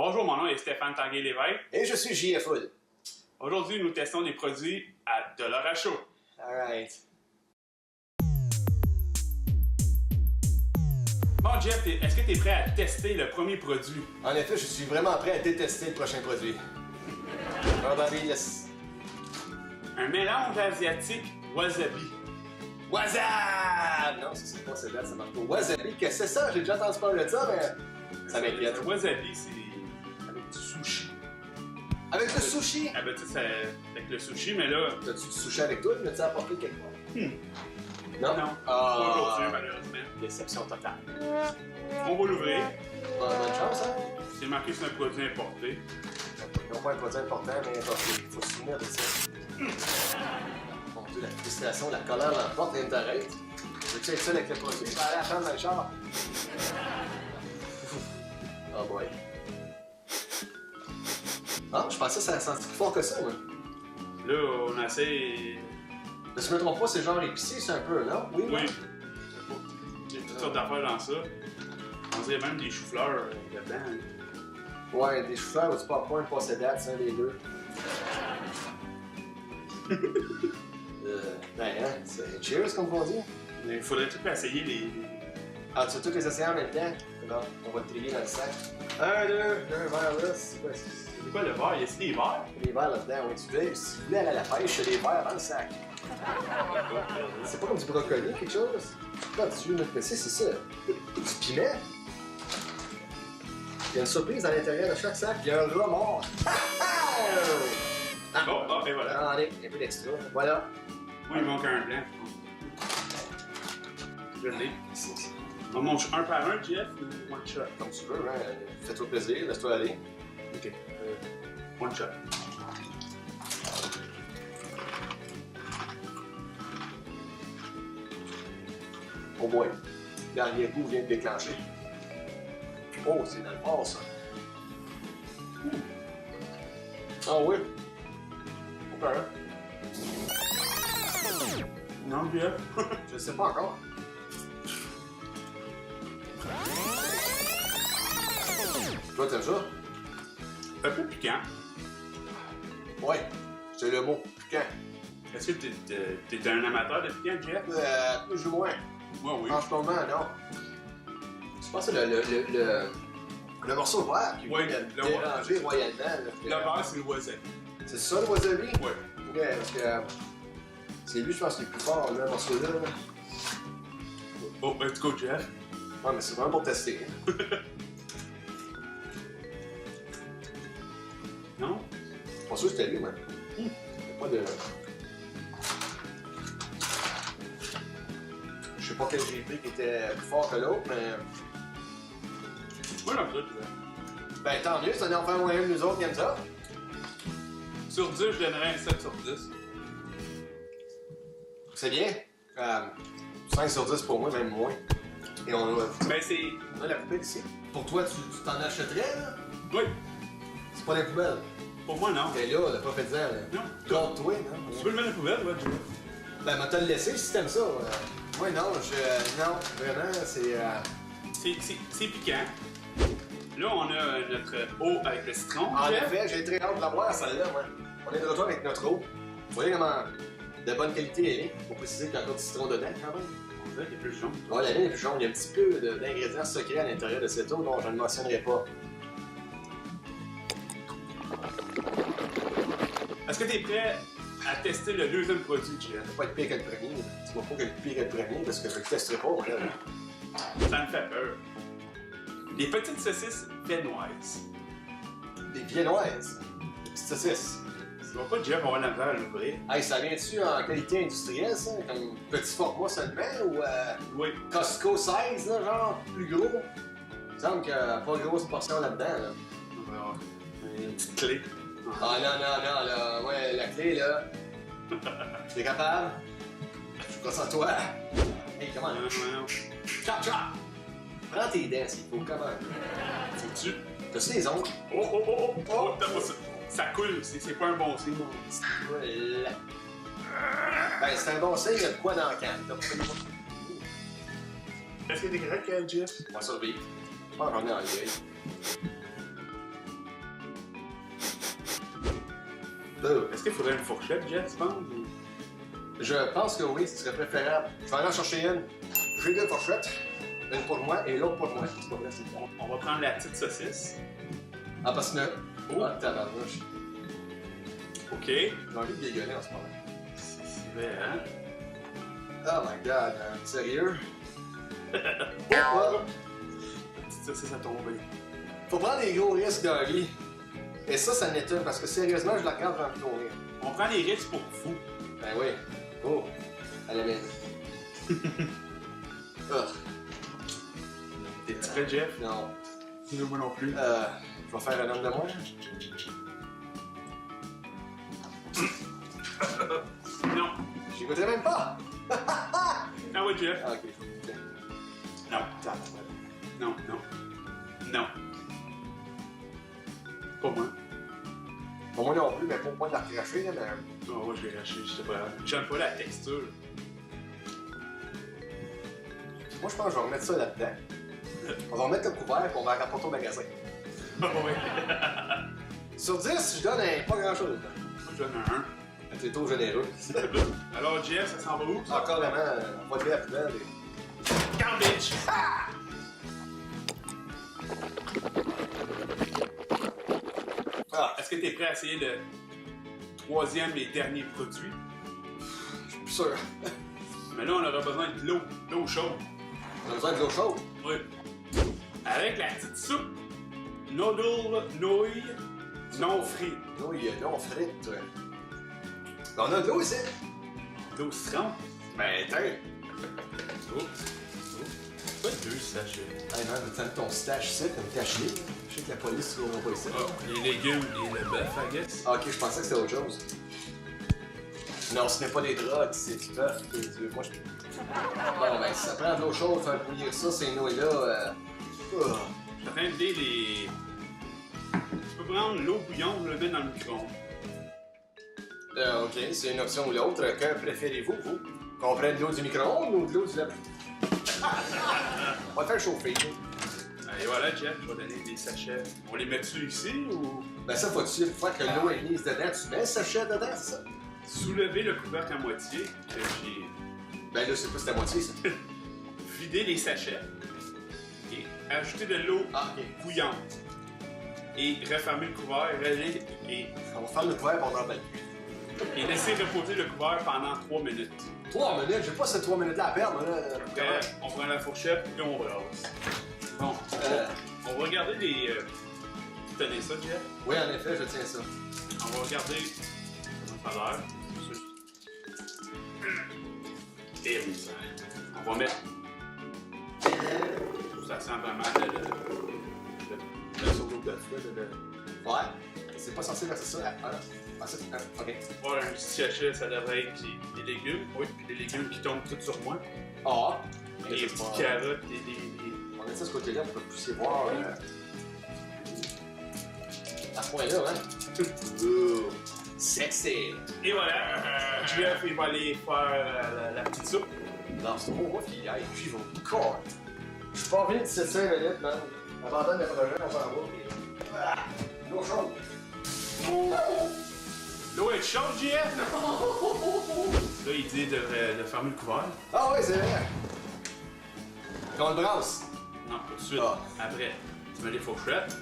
Bonjour, mon nom est Stéphane Tanguay-Lévesque. Et je suis J.F. Hood. Aujourd'hui, nous testons des produits à $1 à chaud. Alright. Bon, Jeff, est-ce que tu es prêt à tester le premier produit? En effet, je suis vraiment prêt à détester le prochain produit. Probably, yes. Un mélange asiatique wasabi. Wazab! Non, c'est pas celle-là, ça marche pas. Wasabi, qu'est-ce que c'est ça? J'ai déjà entendu parler de ça, mais ça m'inquiète. Le wasabi, c'est avec du sushi. Avec le sushi? Ah ben, tu sais, c'est avec le sushi, mais là... T'as-tu du sushi avec toi? L'as-tu apporté quelque part? Non? Non. Ah. Pas aujourd'hui, malheureusement. Déception totale. On va l'ouvrir. Bonne chance, hein? C'est marqué sur un produit importé. Non pas un produit important, mais importé. Il faut se souvenir de ça. Mon Dieu, la frustration, la colère l'emporte, rien ne t'arrête. Veux-tu être seul avec le produit? Je vais aller à la chambre dans le char. Oh boy. Ah, je pensais que ça sentait plus fort que ça, moi. Là, on essaie... Mais si je me trompe pas, c'est genre épicé, c'est un peu, non? Oui, Oui. Il y a toutes sortes d'affaires dans ça. On dirait même des choux-fleurs dedans. Ouais, des choux-fleurs ou du popcorn passé date, c'est un des deux. Hein, c'est cheers, comme on dit. Mais il faudrait tout essayer les... Ah, tu veux tous les essayer en même temps? Non, on va le trier dans le sac. Un verre là, c'est quoi? C'est quoi le verre? Y a-t-il des verres? Il y a des verres là-dedans, oui. Si tu voulais aller à la pêche, il y a des verres dans le sac. C'est pas comme du brocoli, quelque chose? Ah, Dieu, mais c'est ça. Du piment. Il y a une surprise à l'intérieur de chaque sac. Il y a un rat mort. Ah bon, ah, ben voilà. Attendez, un peu d'extra. Voilà. Moi, il manque un blanc. Je l'ai. On mange un par un, Jeff, ou one shot? Comme tu veux, hein. Fais-toi plaisir, laisse-toi aller. Ok. One shot. Oh boy. Dernier goût vient de déclencher. Oh, c'est dans le fort, ça. Ah oui. Pourquoi, hein? Non, Jeff. Je sais pas encore. Toi, t'aimes ça? Un peu piquant. Ouais, c'est le mot. Piquant. Est-ce que t'es un amateur de piquant, Jeff? Plus ou moins. Moi, oui. En ce moment, non. Je pense que le morceau vert qui Ouais, vient le déranger royalement. Le verre, c'est le wasabi. C'est ça le wasabi? Ouais. Ok, parce que c'est lui, je pense, qui est plus fort, là, le morceau-là. Oh, let's go, Jeff. Ouais, mais c'est vraiment pour tester. Hein. Non? Pas sûr que c'était lui, moi. Il n'y a pas de... Je sais pas quel j'ai pris qui était plus fort que l'autre, mais... Moi, j'aime ça, Jeff. Ben, tant mieux, c'est un enfant moyen de nous autres qui aiment ça. Sur 10, je donnerais un 7 sur 10. C'est bien. 5 sur 10 pour moi, même moins. Et on a... Ben, c'est... On a la poubelle ici. Pour toi, tu t'en achèterais, là? Oui. C'est pas la poubelle. Pour moi, non. T'es là, le prophète là. Non. Garde-toi, non? Tu peux le mettre dans la poubelle, ouais, Jeff? Ben, m'a te le laisser si t'aimes ça. Moi, non, non, vraiment, c'est... C'est piquant. Là, on a notre eau avec le citron. En Jeff. effet, j'ai très hâte de la voir, celle-là, moi. On est de retour avec notre eau. Vous voyez comment de bonne qualité elle est. Faut préciser qu'il y a encore du citron dedans, quand même. On dirait qu'il est plus jaune. Ouais, la ligne est plus jaune. Il y a un petit peu d'ingrédients secrets à l'intérieur de cette eau dont je ne mentionnerai pas. Est-ce que tu es prêt à tester le deuxième produit, Jeff? Ça va pas être pire que le premier. Tu vas pas que le pire que le premier parce que je le testerai pas, moi, là. Ça me fait peur. Les petites saucisses viennoises. Des viennoises. Des petites saucisses. Tu vois pas, Jeff, on va la misère à l'ouvrir? Hey, ça vient-tu en qualité industrielle, ça? Comme petit format seulement ou Oui. Costco size, là, genre plus gros? Il me semble qu'il n'y a pas de grosse portion là-dedans, là. Une petite clé. Ah non, là, ouais, la clé, là. T'es capable? Je crois en toi. Hey, comment? Non. Chop, chop! Prends tes dents, s'il faut, comment? Faut-tu? T'as-tu des ongles? Oh, t'as pas ça. Ça coule, c'est pas un bon signe. Voilà. Ben, c'est un bon signe, il y a de quoi dans le canne. T'as pas fait Est-ce que t'es correct, Jeff? On va survivre. Je pense que j'en ai en l'œil. Est-ce qu'il faudrait une fourchette, Jeff, tu penses? Ou... Je pense que oui, ce serait préférable. Je vais aller en chercher une. J'ai deux fourchettes. Une pour moi et l'autre pour moi. C'est pas vrai, c'est bon. On va prendre la petite saucisse. Ah, parce que... Oh. Ah, tabarnouche. OK. J'ai envie de dégueuler en ce moment. C'est vrai, hein? Oh my god, sérieux? La petite saucisse à tomber. Faut prendre des gros risques dans la vie. Et ça m'étonne parce que sérieusement, je la regarde, j'ai envie de mourir. On prend les risques pour fou. Ben oui. Oh, à la mienne. T'es-tu prêt, Jeff? Non. Moi non plus. Je vais faire un homme de moi. Non. J'écoutais même pas! Ah ouais, Jeff. Ah, ok. Non. Non, non. Non. Pas moi. Pour moi non plus, mais pour moi de la recracher, là, mais... Non, moi je vais lâcher, je sais pas. J'aime pas la texture. Moi, je pense que je vais remettre ça là-dedans. On va remettre le couvert et on va rapporter au magasin. Ah ouais. Sur 10, je donne pas grand-chose. Moi je donne un 1. T'es trop généreux. Alors, Jeff, ça s'en va où? Ça? Encore vraiment, on va lever la poubelle et... Garbage! Ah, Est-ce que t'es prêt à essayer le troisième et dernier produit? je suis plus sûr. Mais là, on aura besoin de l'eau. L'eau chaude. On a besoin de l'eau chaude. Oui. Avec la petite soupe. Noodle nouilles non frites. Non, il y a non frite. Ben, on a de l'eau ici. L'eau citron. Ben, tiens. Oh. Pas deux sachets. Hey man, veux-tu mettre ton stash ici, comme caché? Je sais que la police ne trouvera pas ici. Oh, les légumes et le bœuf, I guess. Ah, ok, je pensais que c'était autre chose. Non, ce n'est pas des drogues, c'est du bœuf. Moi, je... Bon, ben, si ça prend de l'eau chaude, faire bouillir ça, ces nouilles-là, Je suis en train de dire les... Tu peux prendre l'eau bouillante, le mettre dans le micro-ondes. ok, c'est une option ou l'autre. Que préférez-vous, vous? Qu'on prenne de l'eau du micro-ondes ou de l'eau du lait? On va le faire chauffer. Et voilà, Jeff, je vais donner des sachets. On les met-tu ici ou... Ben ça, faut-tu, une fois que l'eau est mise dedans, tu mets le sachet dedans, c'est ça? Soulever le couvercle à moitié, que j'ai Ben là, c'est pas c'était à moitié, ça. vidé les sachets, et ajouter de l'eau bouillante. Et refermer le couvert, et On va faire le couvert pendant ben. et laisser reposer le couvert pendant 3 minutes. 3 minutes, j'ai pas ces 3 minutes-là à perdre, là. Après, on prend la fourchette et on brasse. Bon, on va regarder les... Tu tenais ça, Jeff? Oui, en effet, je tiens ça. On va regarder notre valeur. Et on va mettre... Ça sent vraiment le solo de feu. Ouais. C'est pas censé verser ça. Ah, ok. Voilà, un petit sachet, ça devrait être des légumes. Oui, puis des légumes qui tombent tout sur moi. Ah. Des petites carottes et des... On met ça de ce côté-là pour pousser voir. À ce point-là, hein? Sexy! Et voilà, Jeff, il va aller faire la petite soupe. Non, c'est trop moi qui aille, puis il va corps. Je suis pas vite de 7 minutes, man. Abandonne le projet, on s'en va. L'eau chaude. L'eau est chaude, Jeff! Là, il dit de fermer le couvert. Ah oui, c'est vrai. Qu'on le brasse. Non, tout de suite. Ah. Après, tu mets les fourchettes.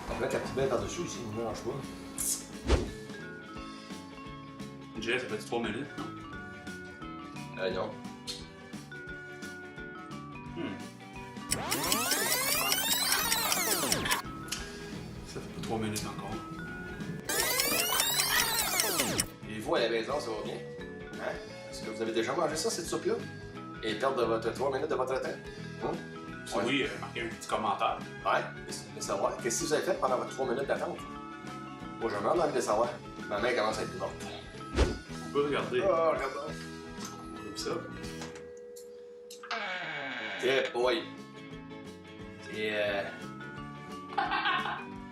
On va mettre la petite bête par-dessus ici, on ne mélange pas. Jeff, ça fait 3 minutes, non? Non. Ça fait pas 3 minutes encore. Et vous, à la maison, ça va bien? Hein? Est-ce que vous avez déjà mangé ça, cette soupe-là? Et perdre votre 3 minutes de votre temps? Hein? Oui, marquez un petit commentaire. Ouais, laissez savoir. Qu'est-ce que vous avez fait pendant votre 3 minutes d'attente? Moi, j'ai vraiment envie de savoir. Ma main commence à être morte. On peut regarder. Oh, regarde ça. Comme ça. Yeah, boy. C'est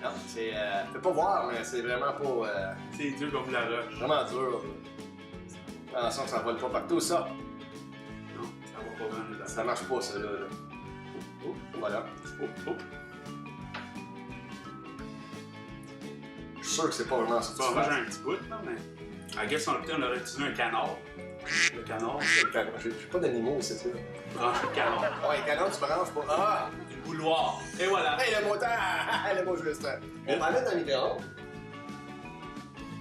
Non, c'est je peux pas voir, mais c'est vraiment pas C'est dur comme la roche. vraiment dur. Attention que ça vole pas partout, ça. Non, ça va pas bien là. Ça marche pas, ça, là. Oh, Voilà. oh, oh. sûr que c'est pas vraiment ça. Bon, moi, j'ai un petit bout, là, mais. I guess, on aurait utilisé un canard. Le canard. J'ai pas d'animaux, c'est ça. Branche le canard. Ouais, un canard, tu branches pas. Ah! Une bouloire. Et voilà. Hey, le moteur! Le mot juste. On va mettre dans le micro-ondes.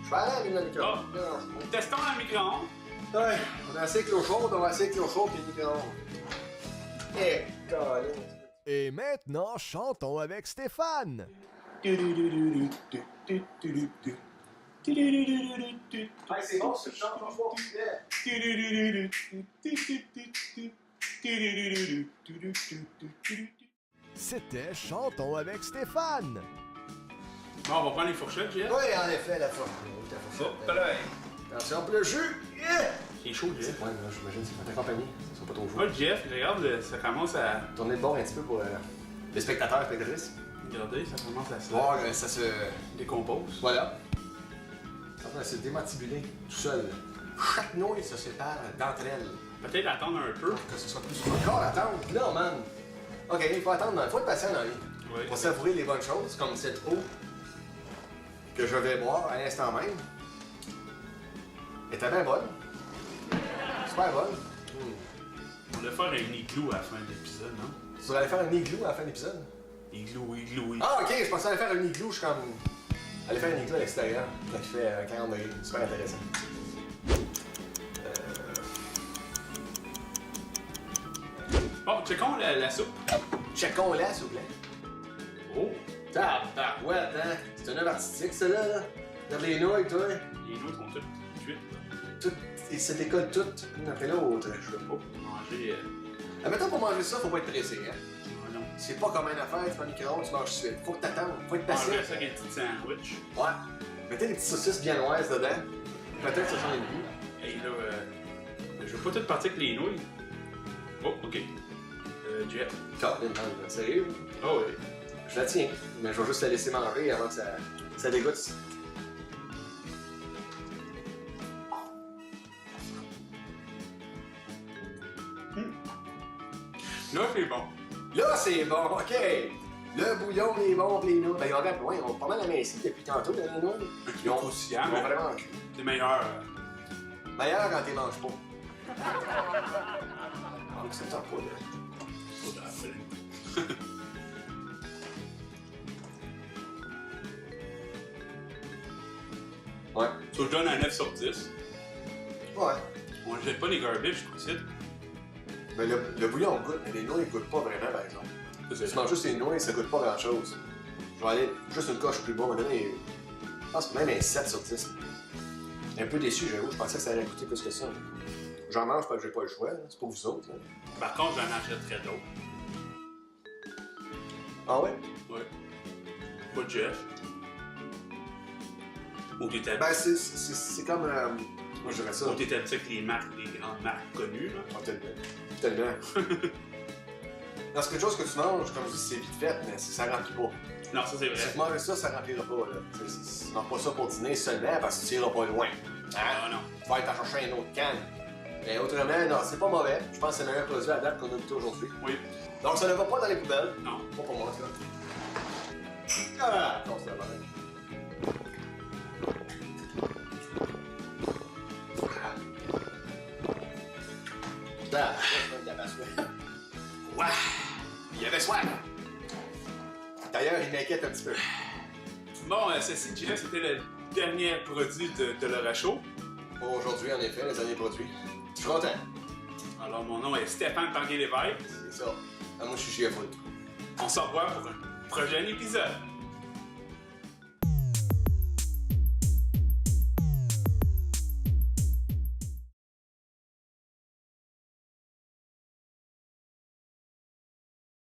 Je vais aller dans le micro-ondes. Testons la micro-ondes. Ouais, on a assez avec l'eau chaude, on va essayer avec l'eau chaude et le micro-ondes. Eh, Colin. Et maintenant, chantons avec Stéphane. Hey, c'est bon, c'est le chant, franchement, C'était Chantons avec Stéphane. Bon, on va prendre les fourchettes, Jeff. Oui, en effet, la forme. Hop là. Attention pour le jus. Yeah! Il est chaud, Jeff. Ouais, là, j'imagine que c'est pas ta compagnie. Ça sera pas trop chaud. Ouais, Jeff, regarde, ça commence à. Tourner de bord un petit peu pour les spectateurs et spectatrices. Regardez, ça commence à se. Voir, ça se décompose. Voilà. Ça va se démantibuler tout seul. Chaque nouille se sépare d'entre elles. Peut-être attendre un peu. Que ce soit plus encore attendre. Non, man. Ok, il faut attendre. Il faut être patient dans la vie. Oui. Pour savourer les bonnes choses, comme cette eau que je vais boire à l'instant même. Elle était bien bonne. Super bonne. On va faire un igloo à la fin de l'épisode, non? Vous allez faire un igloo à la fin de l'épisode? Igloo, igloo. Ah, ok, je pensais aller faire un igloo. Je suis comme. Aller faire un igloo à l'extérieur, quand il fait 40 degrés. Super intéressant. Bon, checkons la soupe. Checkons-la, s'il vous plaît. Oh! Tabarouette, hein? C'est un œuvre artistique, ça, là. Regarde les nouilles, toi. Les noix sont toutes cuites. Tout, ils se décollent toutes, une après l'autre. Je veux pas manger. Admettons, pour manger ça, faut pas être pressé, hein? Ah non. C'est pas comme une affaire, tu prends le micro-ondes, tu manges tout de suite. Faut que t'attendes, faut être patient. Manger ça avec un petit sandwich. Ouais. Mettez des petites saucisses viennoises dedans. Peut-être que ça change le goût. Et là, je veux pas tout partir avec les nouilles. Oh, ok. Jeff. Colin, man, sérieux? Oh, oui. Je la tiens, mais je vais juste la laisser manger avant que ça dégoûte. Là, c'est bon. Là, c'est bon, ok. Le bouillon, les bons, les nouilles. Ben, regarde, ouais, on a pas mal aminci depuis tantôt, les nouilles. Ils ont croustillant, ils ont mais vraiment cru. c'est meilleur. Meilleur quand t'es manges pas. Donc, c'est ça pas, là. Ouais. Ça, je donne un 9 sur 10. Ouais. On ne jette pas les garbage, je crois. Mais le bouillon goûte, mais les nouilles ne goûtent pas vraiment, par exemple. Si tu manges juste les nouilles, ça goûte pas grand chose. Je vais aller juste une coche plus bas, me donner, je pense même un 7 sur 10. Un peu déçu, j'avoue, je pensais que ça allait coûter plus que ça. J'en mange parce que j'ai pas le choix, là. C'est pour vous autres. Là. Par contre, j'en achèterais d'autres. Ah ouais? Ouais. Pas Jeff. Ou t'es habitué. Ben, c'est comme. Moi, je dirais ça. Ou t'es habitué avec les marques, les grandes marques connues, là. Ah, tellement. Tellement. Dans ce quelque chose que tu manges, comme je dis, c'est vite fait, mais ça remplit pas. Non, ça c'est vrai. Si tu manges ça, ça remplira pas, là. Tu manges pas ça pour dîner seulement parce que tu iras pas loin. Ah non. Tu vas aller t'en chercher un autre canne. Mais autrement, non, c'est pas mauvais. Je pense que c'est le meilleur produit à date qu'on a goûté aujourd'hui. Oui. Donc, ça ne va pas dans les poubelles. Non. Pas pour moi, ça. Ah! Non, c'est vrai. Ah, il y avait soif. Ouais. Il y avait soif. D'ailleurs, il m'inquiète un petit peu. Bon, ceci, Jeff, c'était le dernier produit de l'heure à chaud. Pour aujourd'hui, en effet, les derniers produits. Je suis content. Alors, mon nom est Stéphane Tanguay-Lévesque. C'est ça. Ah, moi, je suis chier à foutre. On se revoit pour un prochain épisode.